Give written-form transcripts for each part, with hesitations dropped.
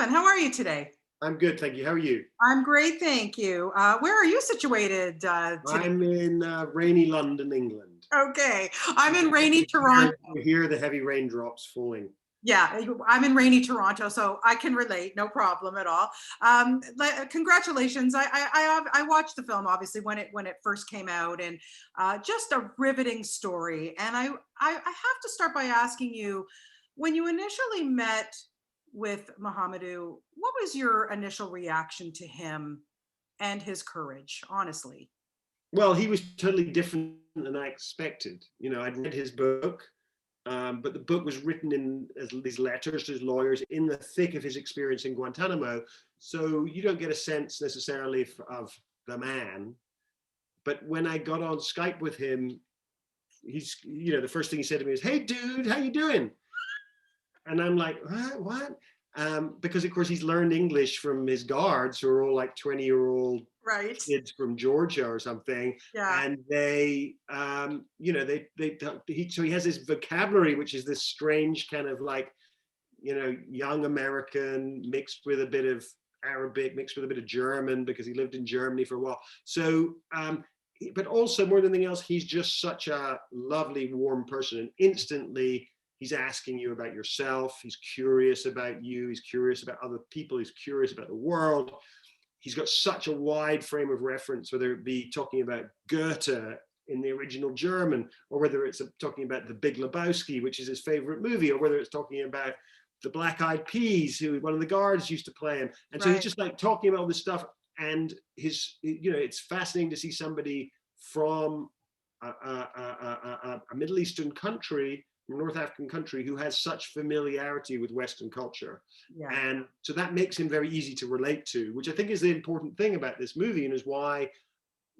Kevin, how are you today? I'm good, thank you. How are you? I'm great, thank you. Where are you situated today? I'm in rainy London, England. Okay, I'm in rainy You Toronto. you hear the heavy raindrops falling. Yeah, I'm in rainy Toronto, so I can relate, no problem at all. Congratulations! I watched the film obviously when it first came out, and just a riveting story. And I have to start by asking you, when you initially met with Mohamedou, what was your initial reaction to him and his courage? Honestly. Well, he was totally different than I expected. I'd read his book, but the book was written in as these letters to his lawyers in the thick of his experience in Guantanamo. So you don't get a sense necessarily of the man. But when I got on Skype with him, the first thing he said to me is, "Hey, dude, how you doing?" And I'm like, what? Because of course he's learned English from his guards, who are all like 20-year-old Right. kids from Georgia or something, Yeah. and so he has this vocabulary, which is this strange kind of like, young American mixed with a bit of Arabic, mixed with a bit of German, because he lived in Germany for a while. So, but also more than anything else, he's just such a lovely, warm person, and instantly he's asking you about yourself. He's curious about you. He's curious about other people. He's curious about the world. He's got such a wide frame of reference, whether it be talking about Goethe in the original German, or whether it's talking about The Big Lebowski, which is his favorite movie, or whether it's talking about the Black Eyed Peas, who one of the guards used to play him. And so he's just like talking about all this stuff. And it's fascinating to see somebody from a Middle Eastern country, North African country, who has such familiarity with Western culture. Yeah. And so that makes him very easy to relate to, which I think is the important thing about this movie, and is why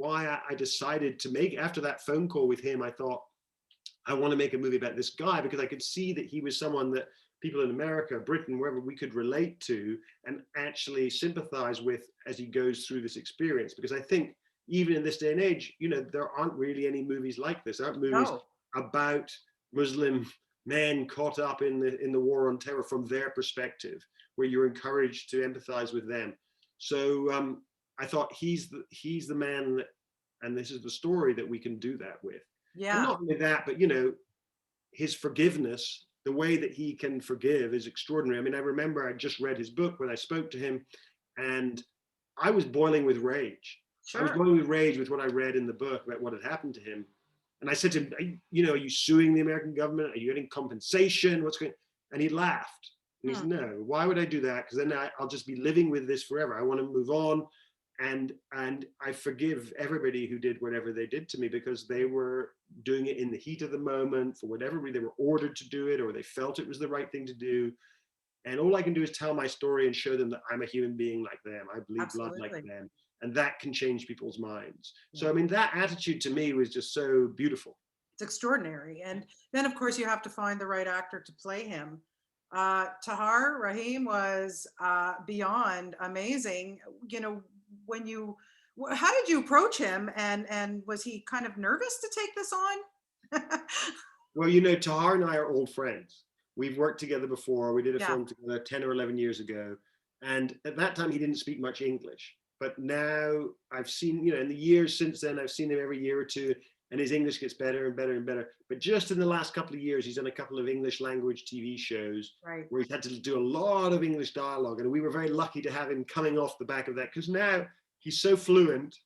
I decided to make, after that phone call with him, I thought, I want to make a movie about this guy, because I could see that he was someone that people in America, Britain, wherever, we could relate to and actually sympathize with as he goes through this experience. Because I think even in this day and age, there aren't really any movies like this. There aren't movies about Muslim men caught up in the war on terror from their perspective, where you're encouraged to empathize with them. So I thought he's the man that, and this is the story that we can do that with. Yeah. And not only that, but his forgiveness, the way that he can forgive, is extraordinary. I mean, I remember I just read his book when I spoke to him, and I was boiling with rage. Sure. I was boiling with rage with what I read in the book about what had happened to him. And I said to him, are you suing the American government? Are you getting compensation? What's going on? And he laughed. And he said, no, why would I do that? Because then I'll just be living with this forever. I want to move on. And I forgive everybody who did whatever they did to me, because they were doing it in the heat of the moment for whatever reason. They were ordered to do it, or they felt it was the right thing to do. And all I can do is tell my story and show them that I'm a human being like them. I bleed blood like them. And that can change people's minds. So, I mean, that attitude to me was just so beautiful. It's extraordinary. And then, of course, you have to find the right actor to play him. Tahar Rahim was beyond amazing. How did you approach him, and was he kind of nervous to take this on? Well, Tahar and I are old friends. We've worked together before. We did a film together 10 or 11 years ago. And at that time, he didn't speak much English. But now I've seen, in the years since then, I've seen him every year or two, and his English gets better and better and better. But just in the last couple of years, he's done a couple of English language TV shows where he's had to do a lot of English dialogue. And we were very lucky to have him coming off the back of that, because now he's so fluent.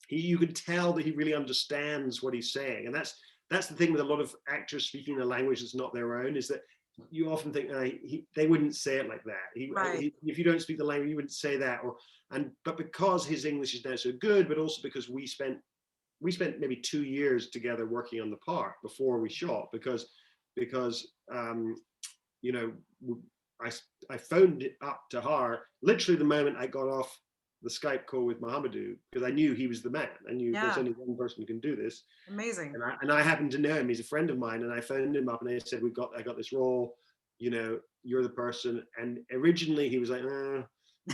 You can tell that he really understands what he's saying. And that's the thing with a lot of actors speaking a language that's not their own, is that you often think they wouldn't say it like that. If you don't speak the language, you wouldn't say that. But because his English is now so good, but also because we spent maybe 2 years together working on the part before we shot, because I phoned up Tahar literally the moment I got off the Skype call with Mohamedou, because I knew he was the man. I knew there's only one person who can do this. Amazing. And I happened to know him. He's a friend of mine, and I phoned him up and I said, I got this role. You're the person. And originally he was like, I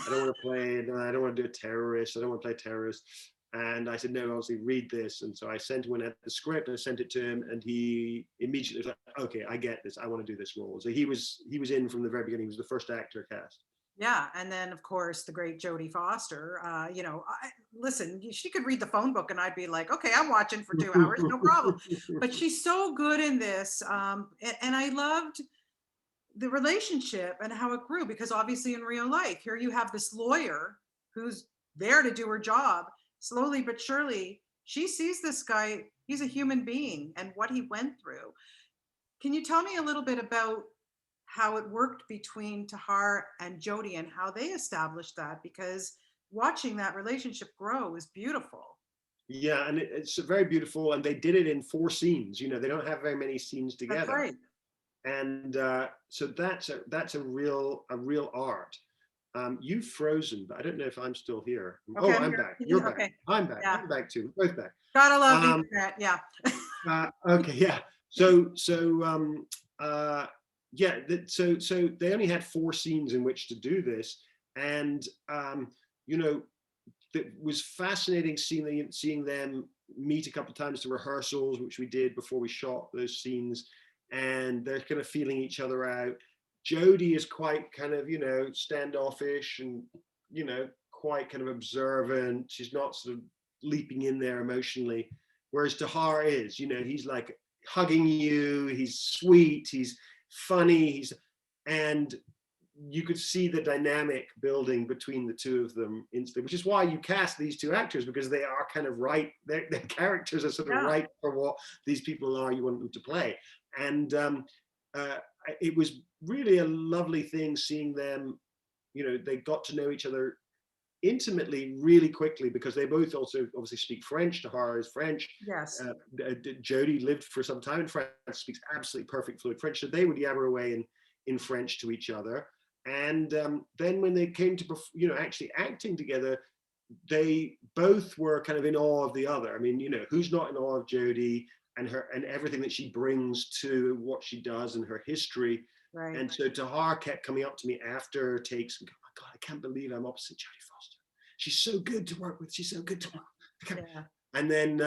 don't want to play. I don't want to do a terrorist. I don't want to play terrorist. And I said, no, obviously read this. And so I sent him the script. I sent it to him, and he immediately was like, okay, I get this. I want to do this role. So he was in from the very beginning. He was the first actor cast. Yeah, and then of course the great Jodie Foster. Listen, she could read the phone book, and I'd be like, okay, I'm watching for 2 hours, no problem. But she's so good in this, and I loved the relationship and how it grew, because obviously in real life, here you have this lawyer who's there to do her job. Slowly but surely, she sees this guy. He's a human being, and what he went through. Can you tell me a little bit about how it worked between Tahar and Jody and how they established that? Because watching that relationship grow is beautiful. Yeah, and it's very beautiful, and they did it in 4 scenes. They don't have very many scenes That's together, right. and so that's a real art. You've frozen, but I don't know if I'm still here. Okay, Oh, I'm I'm here. back. You're back. Okay. I'm back. Yeah. I'm back too. We're both back. Gotta love the Um, internet. Yeah. okay, yeah. So yeah. So they only had 4 scenes in which to do this, and you know, it was fascinating seeing them meet a couple of times to rehearsals, which we did before we shot those scenes, and they're kind of feeling each other out. Jodie is quite kind of standoffish and quite kind of observant. She's not sort of leaping in there emotionally, whereas Tahar is. He's like hugging you. He's sweet. He's funny. And you could see the dynamic building between the two of them instantly, which is why you cast these two actors, because they are kind of right. Their characters are sort of Yeah. right for what these people are you want them to play. And uh, it was really a lovely thing seeing them. They got to know each other intimately really quickly, because they both also obviously speak French. Tahar is French. Yes. Jodie lived for some time in France, speaks absolutely perfect fluent French. So they would yabber away in French to each other. And then when they came to actually acting together, they both were kind of in awe of the other. I mean, who's not in awe of Jodie and her and everything that she brings to what she does and her history. Right. And so Tahar kept coming up to me after takes and going, "Oh my God, I can't believe I'm opposite Jodie Foster. She's so good to work with. She's so good to work with." Yeah. And then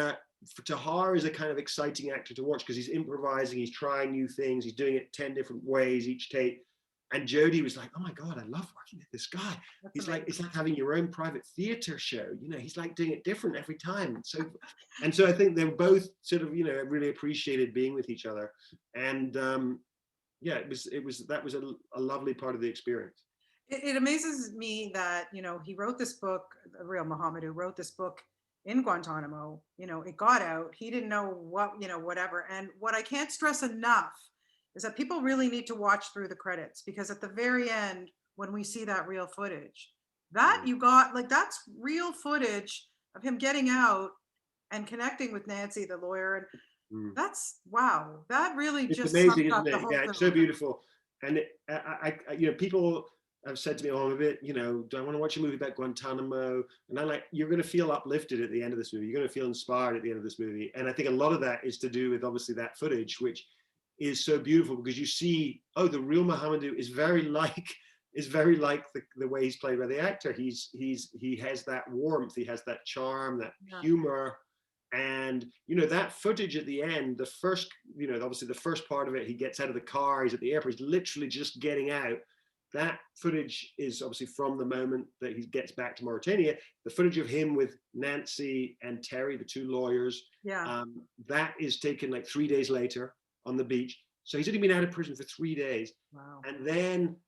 for Tahar is a kind of exciting actor to watch, because he's improvising, he's trying new things, he's doing it 10 different ways each take. And Jodie was like, "Oh my God, I love working with this guy. That's He's amazing. like, it's like having your own private theater show. He's like doing it different every time." And so I think they were both sort of, really appreciated being with each other. And yeah, that was a lovely part of the experience. It amazes me that, he wrote this book, the real Muhammad, who wrote this book in Guantanamo. It got out. He didn't know what, whatever. And what I can't stress enough is that people really need to watch through the credits, because at the very end, when we see that real footage, that you got, like, that's real footage of him getting out and connecting with Nancy, the lawyer. And Mm. that's, wow, that really It's just sums amazing, up isn't the it? whole Yeah, it's so film. beautiful. And people have said to me, "Oh, I'm a bit, do I want to watch a movie about Guantanamo?" And I'm like, "You're going to feel uplifted at the end of this movie. You're going to feel inspired at the end of this movie." And I think a lot of that is to do with obviously that footage, which is so beautiful, because you see, oh, the real Mohamedou is very like the way he's played by the actor. He has that warmth, he has that charm, that Yeah. humor. And that footage at the end, the first, obviously the first part of it, he gets out of the car, he's at the airport, he's literally just getting out. That footage is obviously from the moment that he gets back to Mauritania. The footage of him with Nancy and Terry, the two lawyers, Yeah. that is taken like 3 days later on the beach. So he's only been out of prison for 3 days. Wow. And then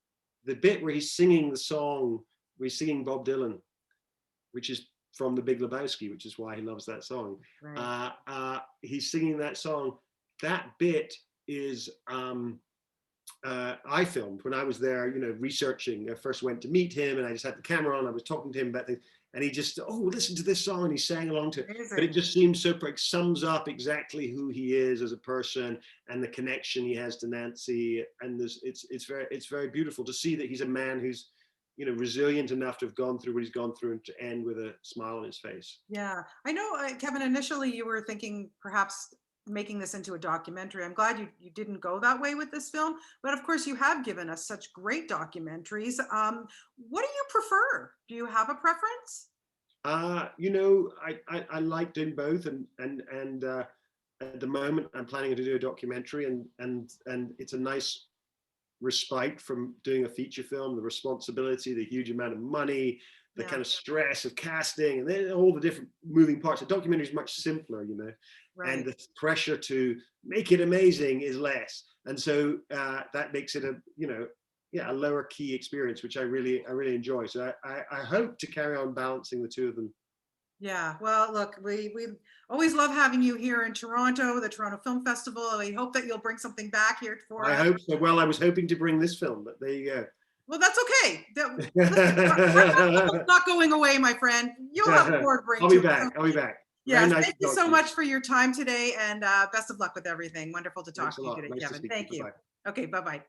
the bit where he's singing the song, where he's singing Bob Dylan, which is from The Big Lebowski, which is why he loves that song. Right. He's singing that song. That bit is I filmed when I was there, researching. I first went to meet him, and I just had the camera on. I was talking to him about things, and he just, "Oh, listen to this song," and he sang along to it. But it Amazing. just seems so, it sums up exactly who he is as a person and the connection he has to Nancy. And it's very beautiful to see that he's a man who's, resilient enough to have gone through what he's gone through and to end with a smile on his face. Yeah, I know, Kevin, initially you were thinking perhaps making this into a documentary. I'm glad you didn't go that way with this film, but of course you have given us such great documentaries. What do you prefer? Do you have a preference? I like doing both, and at the moment I'm planning to do a documentary, and it's a nice respite from doing a feature film, the responsibility, the huge amount of money, the kind of stress of casting, and then all the different moving parts. A documentary is much simpler, you know, and the pressure to make it amazing is less. And so that makes it a, you know, a lower key experience, which I really enjoy. So I hope to carry on balancing the two of them. Yeah, well, look, we always love having you here in Toronto, the Toronto Film Festival. We hope that you'll bring something back here for us. I hope so. Well, I was hoping to bring this film, but there you go. Well, that's okay. Listen, not going away, my friend. You'll have more to bring. I'll be back. I'll be back. Yeah, nice thank you so much for your time today, and best of luck with everything. Wonderful to talk to you today, nice Kevin. Thank you. Bye-bye. Okay, bye-bye.